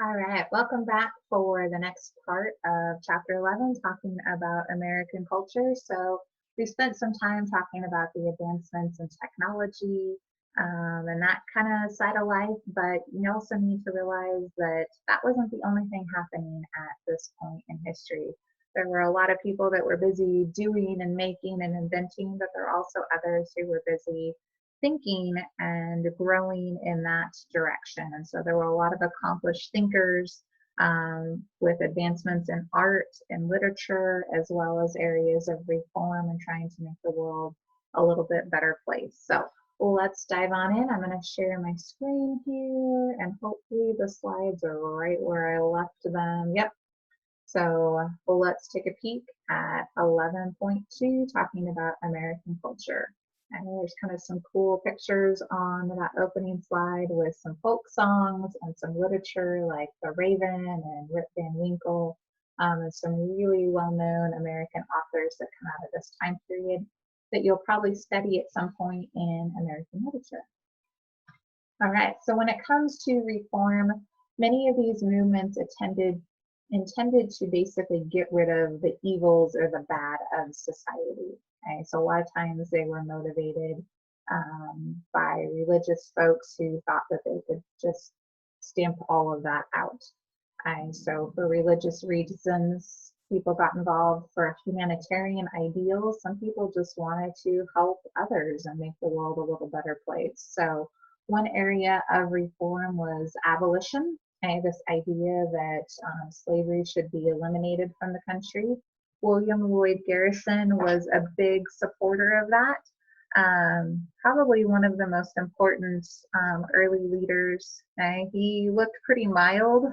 All right, welcome back for the next part of Chapter 11, talking about American culture. So, we spent some time talking about the advancements in technology and that kind of side of life, but you also need to realize that that wasn't the only thing happening at this point in history. There were a lot of people that were busy doing and making and inventing, but there are also others who were busy thinking and growing in that direction. And so there were a lot of accomplished thinkers with advancements in art and literature, as well as areas of reform and trying to make the world a little bit better place. So let's dive on in. I'm going to share my screen here, and hopefully the slides are right where I left them. Yep. So let's take a peek at 11.2, talking about American culture. And there's kind of some cool pictures on that opening slide with some folk songs and some literature like The Raven and Rip Van Winkle, and some really well-known American authors that come out of this time period that you'll probably study at some point in American literature. All right, so when it comes to reform, many of these movements intended to basically get rid of the evils or the bad of society. Okay? So a lot of times they were motivated by religious folks who thought that they could just stamp all of that out. And so for religious reasons, people got involved. For humanitarian ideals, some people just wanted to help others and make the world a little better place. So one area of reform was abolition, this idea that slavery should be eliminated from the country. William Lloyd Garrison was a big supporter of that. Probably one of the most important early leaders. He looked pretty mild.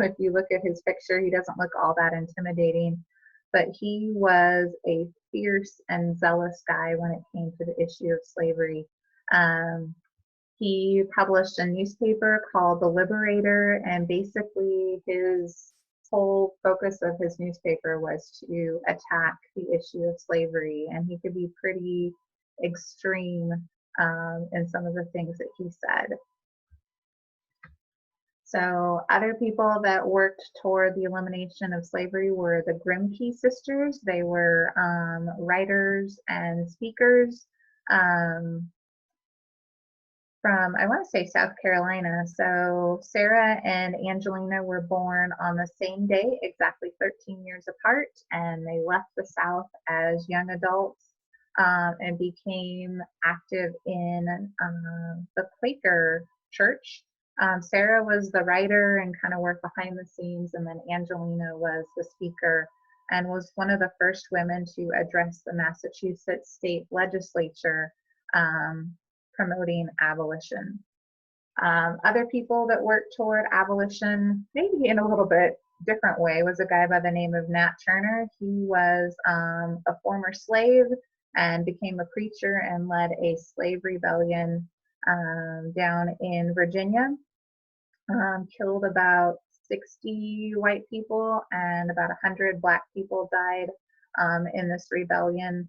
If you look at his picture, he doesn't look all that intimidating, but he was a fierce and zealous guy when it came to the issue of slavery. He published a newspaper called The Liberator, and basically his whole focus of his newspaper was to attack the issue of slavery, and he could be pretty extreme in some of the things that he said. So other people that worked toward the elimination of slavery were the Grimke sisters. They were writers and speakers. From, I want to say, South Carolina. So Sarah and Angelina were born on the same day, exactly 13 years apart, and they left the South as young adults and became active in the Quaker church. Sarah was the writer and kind of worked behind the scenes, and then Angelina was the speaker and was one of the first women to address the Massachusetts state legislature promoting abolition. Other people that worked toward abolition, maybe in a little bit different way, was a guy by the name of Nat Turner. He was a former slave and became a preacher and led a slave rebellion down in Virginia. Killed about 60 white people, and about 100 black people died in this rebellion.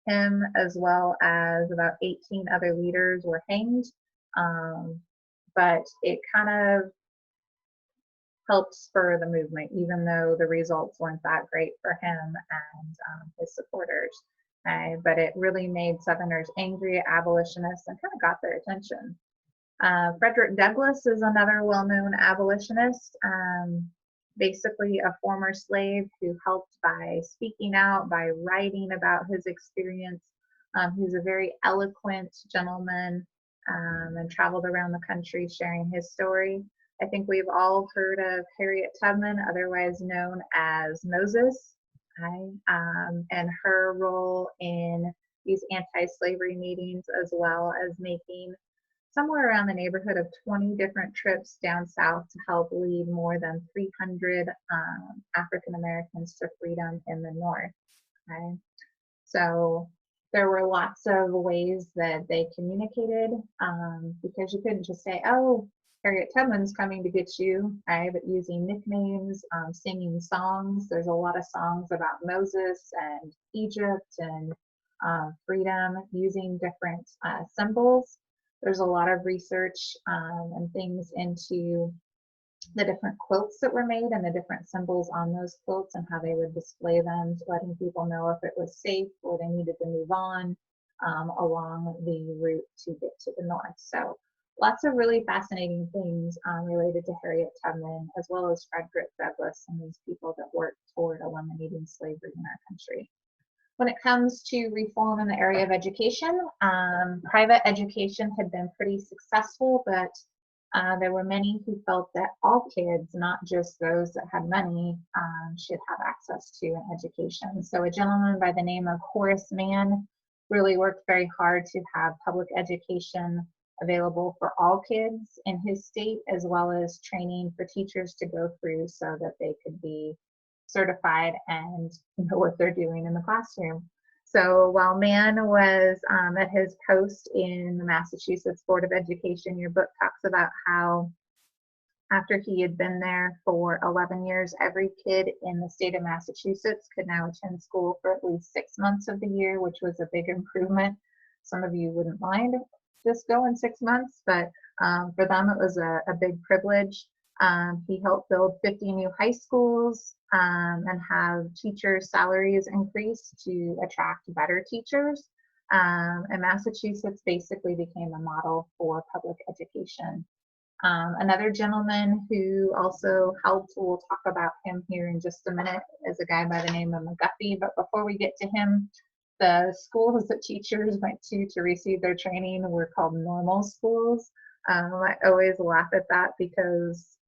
Him, as well as about 18 other leaders, were hanged, but it kind of helped spur the movement, even though the results weren't that great for him and his supporters. But it really made Southerners angry at abolitionists and kind of got their attention. Frederick Douglass is another well-known abolitionist, basically a former slave who helped by speaking out, by writing about his experience. He's a very eloquent gentleman and traveled around the country sharing his story. I think we've all heard of Harriet Tubman, otherwise known as Moses, and her role in these anti-slavery meetings, as well as making somewhere around the neighborhood of 20 different trips down south to help lead more than 300 African Americans to freedom in the North. Okay? So there were lots of ways that they communicated, because you couldn't just say, oh, Harriet Tubman's coming to get you, right? But using nicknames, singing songs. There's a lot of songs about Moses and Egypt and freedom, using different symbols. There's a lot of research and things into the different quilts that were made and the different symbols on those quilts and how they would display them, letting people know if it was safe or they needed to move on along the route to get to the north. So lots of really fascinating things related to Harriet Tubman, as well as Frederick Douglass and these people that worked toward eliminating slavery in our country. When it comes to reform in the area of education, private education had been pretty successful, but there were many who felt that all kids, not just those that had money, should have access to an education. So a gentleman by the name of Horace Mann really worked very hard to have public education available for all kids in his state, as well as training for teachers to go through so that they could be certified and know what they're doing in the classroom. So while Mann was at his post in the Massachusetts Board of Education, your book talks about how after he had been there for 11 years, every kid in the state of Massachusetts could now attend school for at least 6 months of the year, which was a big improvement. Some of you wouldn't mind just going 6 months, but for them it was a big privilege. He helped build 50 new high schools and have teachers' salaries increased to attract better teachers. And Massachusetts basically became a model for public education. Another gentleman who also helped, we'll talk about him here in just a minute, is a guy by the name of McGuffey. But before we get to him, the schools that teachers went to receive their training were called normal schools. I always laugh at that because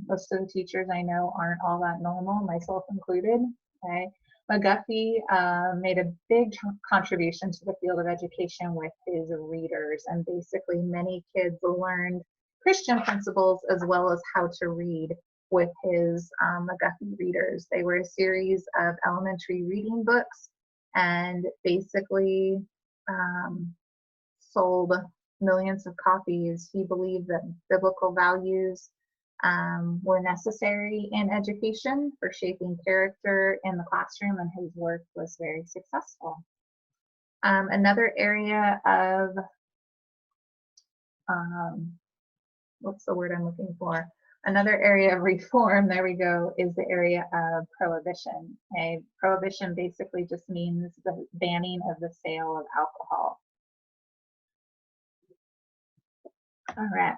most of the teachers I know aren't all that normal, myself included. Okay. McGuffey made a big contribution to the field of education with his readers, and basically many kids learned Christian principles as well as how to read with his McGuffey readers. They were a series of elementary reading books and basically sold millions of copies. He believed that biblical values were necessary in education for shaping character in the classroom, and his work was very successful. Another area of, what's the word I'm looking for? Another area of reform, there we go, is the area of prohibition. Okay? Prohibition basically just means the banning of the sale of alcohol. All right.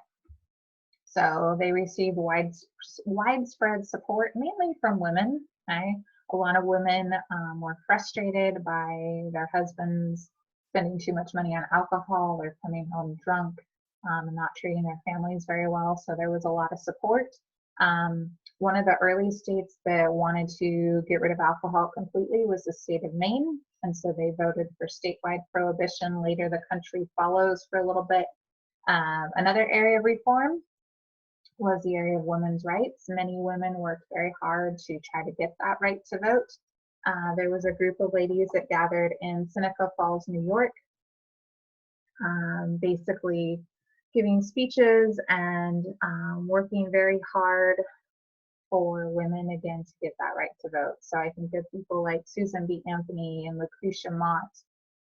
So they received widespread support, mainly from women. Okay? A lot of women were frustrated by their husbands spending too much money on alcohol or coming home drunk and not treating their families very well. So there was a lot of support. One of the early states that wanted to get rid of alcohol completely was the state of Maine. And so they voted for statewide prohibition. Later, the country follows for a little bit. Another area of reform was the area of women's rights. Many women worked very hard to try to get that right to vote. There was a group of ladies that gathered in Seneca Falls, New York, basically giving speeches and working very hard for women again to get that right to vote. So I think of people like Susan B. Anthony and Lucretia Mott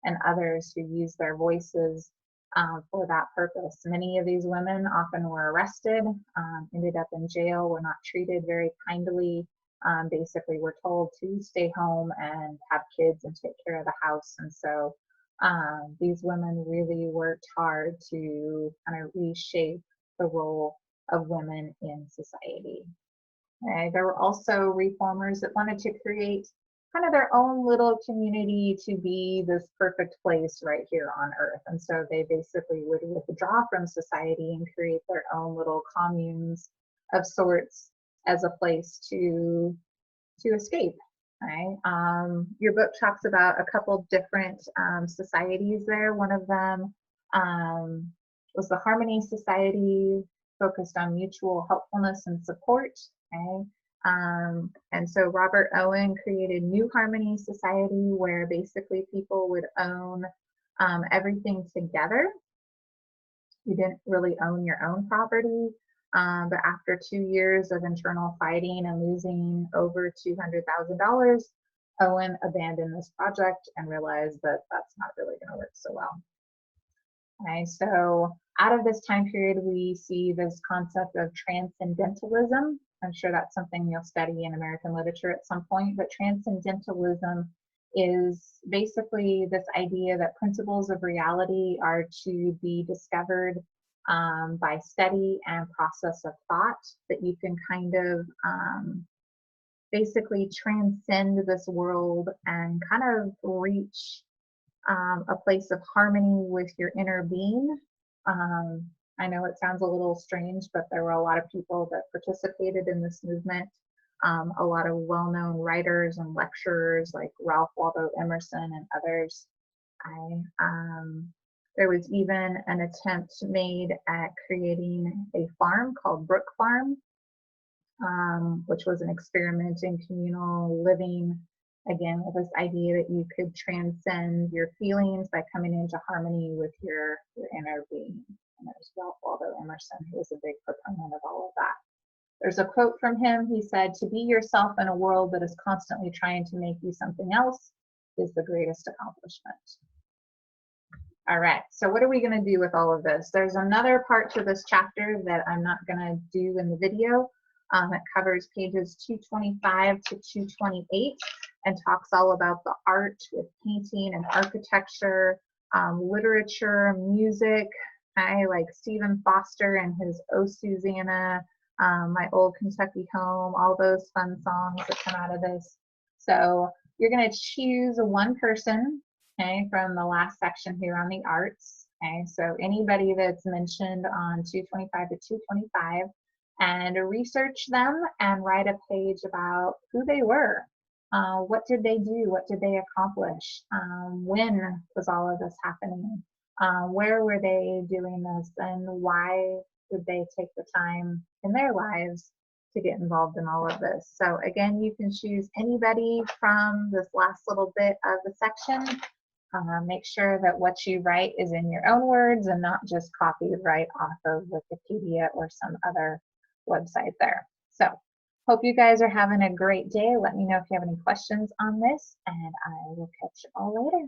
and others who used their voices for that purpose. Many of these women often were arrested, ended up in jail, were not treated very kindly, basically were told to stay home and have kids and take care of the house. And so these women really worked hard to kind of reshape the role of women in society. Okay. There were also reformers that wanted to create kind of their own little community to be this perfect place right here on earth. And so they basically would withdraw from society and create their own little communes of sorts as a place to escape. Right? Your book talks about a couple different societies there. One of them was the Harmony Society, focused on mutual helpfulness and support. Okay? And so Robert Owen created New Harmony Society, where basically people would own everything together. You didn't really own your own property. But after 2 years of internal fighting and losing over $200,000, Owen abandoned this project and realized that that's not really going to work so well. Okay, so Out of this time period, we see this concept of transcendentalism. I'm sure that's something you'll study in American literature at some point, but transcendentalism is basically this idea that principles of reality are to be discovered by study and process of thought, that you can kind of basically transcend this world and kind of reach a place of harmony with your inner being. I know it sounds a little strange, but there were a lot of people that participated in this movement. A lot of well-known writers and lecturers like Ralph Waldo Emerson and others. There was even an attempt made at creating a farm called Brook Farm, which was an experiment in communal living, again, with this idea that you could transcend your feelings by coming into harmony with your inner being. And there's Ralph Waldo Emerson, who was a big proponent of all of that. There's a quote from him. He said, "To be yourself in a world that is constantly trying to make you something else is the greatest accomplishment." All right, so what are we going to do with all of this? There's another part to this chapter that I'm not going to do in the video. It covers pages 225 to 228 and talks all about the art with painting and architecture, literature, music. I like Stephen Foster and his "Oh Susanna," "My Old Kentucky Home," all those fun songs that come out of this. So you're going to choose one person, okay, from the last section here on the arts. Okay, so anybody that's mentioned on 225 to 225, and research them and write a page about who they were. What did they do? What did they accomplish? When was all of this happening? Where were they doing this? And why did they take the time in their lives to get involved in all of this? So again, you can choose anybody from this last little bit of the section. Make sure that what you write is in your own words and not just copied right off of Wikipedia or some other website there. So hope you guys are having a great day. Let me know if you have any questions on this, and I will catch you all later.